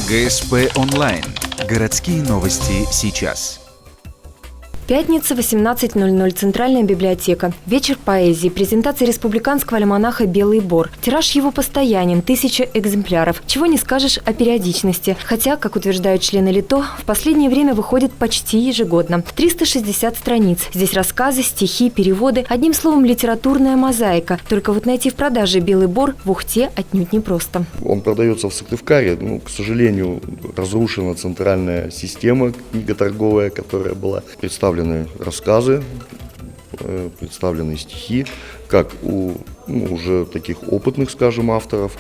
ГСП онлайн. Городские новости сейчас. Пятница, 18:00. Центральная библиотека. Вечер поэзии. Презентация республиканского альманаха «Белый бор». Тираж его постоянен – 1000 экземпляров. Чего не скажешь о периодичности. Хотя, как утверждают члены ЛИТО, в последнее время выходит почти ежегодно. 360 страниц. Здесь рассказы, стихи, переводы. Одним словом, литературная мозаика. Только вот найти в продаже «Белый бор» в Ухте отнюдь непросто. Он продается в Сыктывкаре. К сожалению, разрушена центральная система книготорговая, которая была представлена. Рассказы, представлены стихи, как у уже таких опытных, скажем, авторов,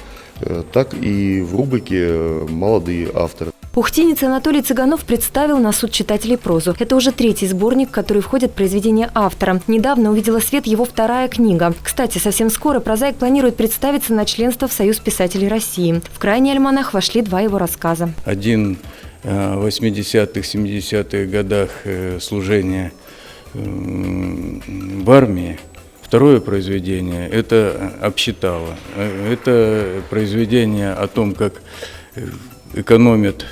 так и в рубрике «Молодые авторы». Ухтинец Анатолий Цыганов представил на суд читателей прозу. Это уже 3-й сборник, в который входит произведение автора. Недавно увидела свет его 2-я книга. Кстати, совсем скоро прозаик планирует представиться на членство в Союз писателей России. В крайний альманах вошли 2 его рассказа. Один в 80-х, 70-х годах служения в армии. Второе произведение – это «Обсчитала». Это произведение о том, как экономят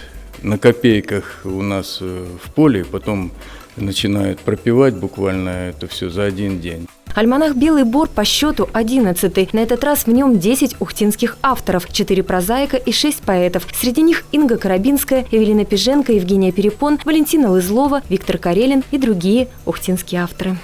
на копейках у нас в поле, потом начинают пропивать буквально это все за один день. Альманах «Белый бор» по счету 11-й. На этот раз в нем 10 ухтинских авторов, 4 прозаика и 6 поэтов. Среди них Инга Коробинская, Эвелина Пиженко, Евгения Перепон, Валентина Лызлова, Виктор Карелин и другие ухтинские авторы.